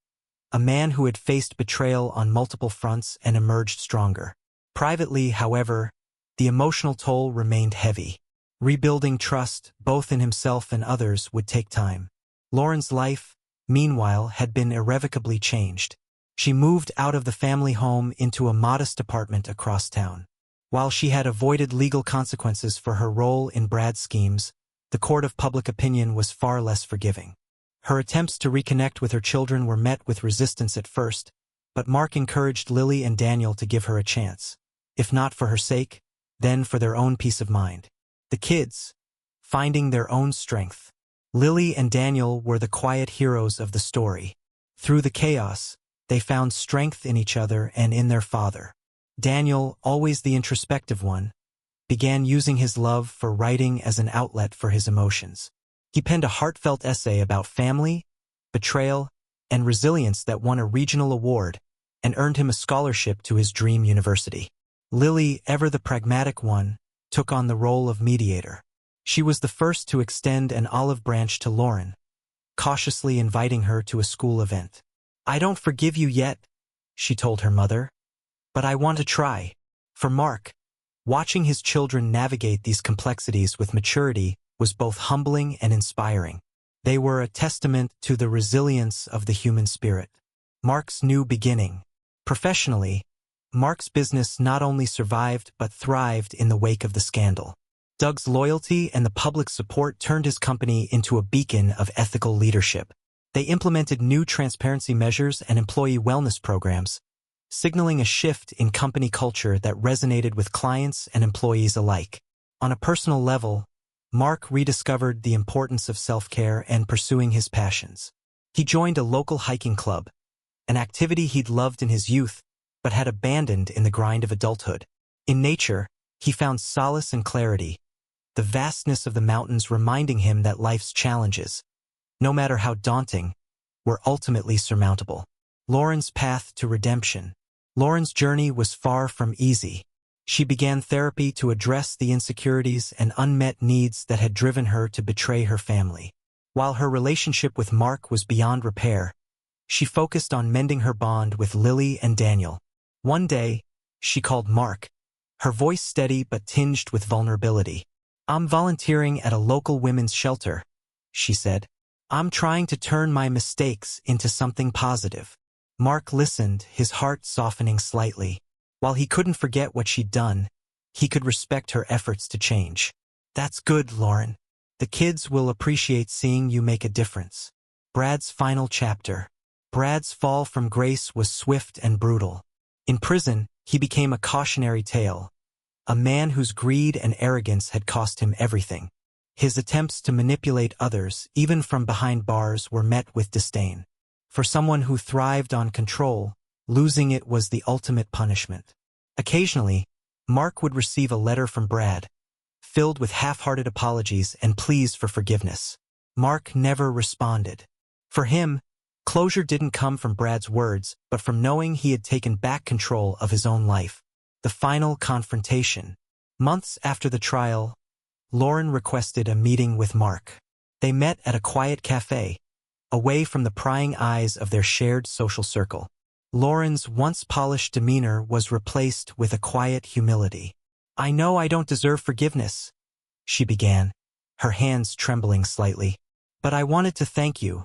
a man who had faced betrayal on multiple fronts and emerged stronger. Privately, however, the emotional toll remained heavy. Rebuilding trust, both in himself and others, would take time. Lauren's life, meanwhile, had been irrevocably changed. She moved out of the family home into a modest apartment across town. While she had avoided legal consequences for her role in Brad's schemes, the court of public opinion was far less forgiving. Her attempts to reconnect with her children were met with resistance at first, but Mark encouraged Lily and Daniel to give her a chance. If not for her sake, then for their own peace of mind. The kids, finding their own strength. Lily and Daniel were the quiet heroes of the story. Through the chaos, they found strength in each other and in their father. Daniel, always the introspective one, began using his love for writing as an outlet for his emotions. He penned a heartfelt essay about family, betrayal, and resilience that won a regional award and earned him a scholarship to his dream university. Lily, ever the pragmatic one, took on the role of mediator. She was the first to extend an olive branch to Lauren, cautiously inviting her to a school event. "I don't forgive you yet," she told her mother, "but I want to try." For Mark, Watching his children navigate these complexities with maturity was both humbling and inspiring. They were a testament to the resilience of the human spirit. Mark's new beginning. Professionally, Mark's business not only survived but thrived in the wake of the scandal. Doug's loyalty and the public support turned his company into a beacon of ethical leadership. They implemented new transparency measures and employee wellness programs, signaling a shift in company culture that resonated with clients and employees alike. On a personal level, Mark rediscovered the importance of self-care and pursuing his passions. He joined a local hiking club, an activity he'd loved in his youth but had abandoned in the grind of adulthood. In nature, he found solace and clarity, the vastness of the mountains reminding him that life's challenges, no matter how daunting, were ultimately surmountable. Lauren's path to redemption. Lauren's journey was far from easy. She began therapy to address the insecurities and unmet needs that had driven her to betray her family. While her relationship with Mark was beyond repair, she focused on mending her bond with Lily and Daniel. One day, she called Mark, her voice steady but tinged with vulnerability. "I'm volunteering at a local women's shelter," she said. "I'm trying to turn my mistakes into something positive." Mark listened, his heart softening slightly. While he couldn't forget what she'd done, he could respect her efforts to change. "That's good, Lauren. The kids will appreciate seeing you make a difference." Brad's final chapter. Brad's fall from grace was swift and brutal. In prison, he became a cautionary tale, a man whose greed and arrogance had cost him everything. His attempts to manipulate others, even from behind bars, were met with disdain. For someone who thrived on control, losing it was the ultimate punishment. Occasionally, Mark would receive a letter from Brad, filled with half-hearted apologies and pleas for forgiveness. Mark never responded. For him, closure didn't come from Brad's words, but from knowing he had taken back control of his own life. The final confrontation. Months after the trial, Lauren requested a meeting with Mark. They met at a quiet cafe, away from the prying eyes of their shared social circle. Lauren's once polished demeanor was replaced with a quiet humility. "I know I don't deserve forgiveness," she began, her hands trembling slightly. "But I wanted to thank you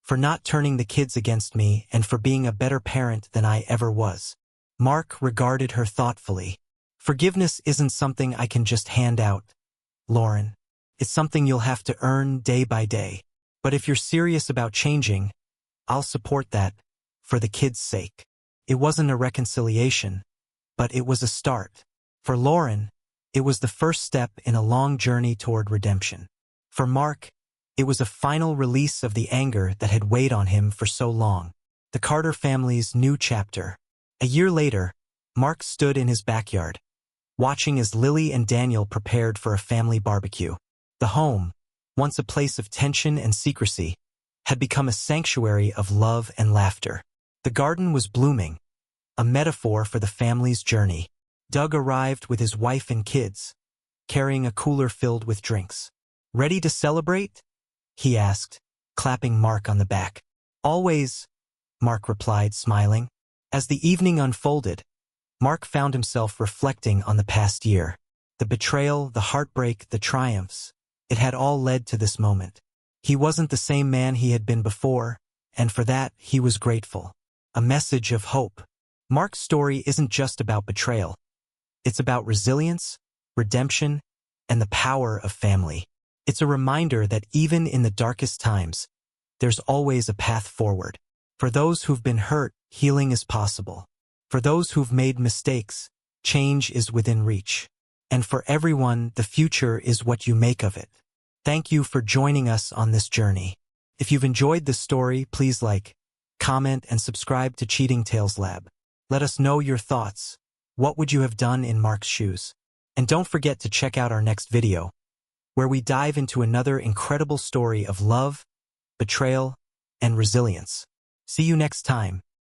for not turning the kids against me and for being a better parent than I ever was." Mark regarded her thoughtfully. "Forgiveness isn't something I can just hand out, Lauren. It's something you'll have to earn day by day. But if you're serious about changing, I'll support that, for the kids' sake." It wasn't a reconciliation, but it was a start. For Lauren, it was the first step in a long journey toward redemption. For Mark, it was a final release of the anger that had weighed on him for so long. The Carter family's new chapter. A year later, Mark stood in his backyard, watching as Lily and Daniel prepared for a family barbecue. The home, once a place of tension and secrecy, had become a sanctuary of love and laughter. The garden was blooming, a metaphor for the family's journey. Doug arrived with his wife and kids, carrying a cooler filled with drinks. "Ready to celebrate?" he asked, clapping Mark on the back. "Always," Mark replied, smiling. As the evening unfolded, Mark found himself reflecting on the past year. The betrayal, the heartbreak, the triumphs. It had all led to this moment. He wasn't the same man he had been before, and for that he was grateful. A message of hope. Mark's story isn't just about betrayal. It's about resilience, redemption, and the power of family. It's a reminder that even in the darkest times, there's always a path forward. For those who've been hurt, healing is possible. For those who've made mistakes, change is within reach. And for everyone, the future is what you make of it. Thank you for joining us on this journey. If you've enjoyed this story, please like, comment, and subscribe to Cheating Tales Lab. Let us know your thoughts. What would you have done in Mark's shoes? And don't forget to check out our next video, where we dive into another incredible story of love, betrayal, and resilience. See you next time.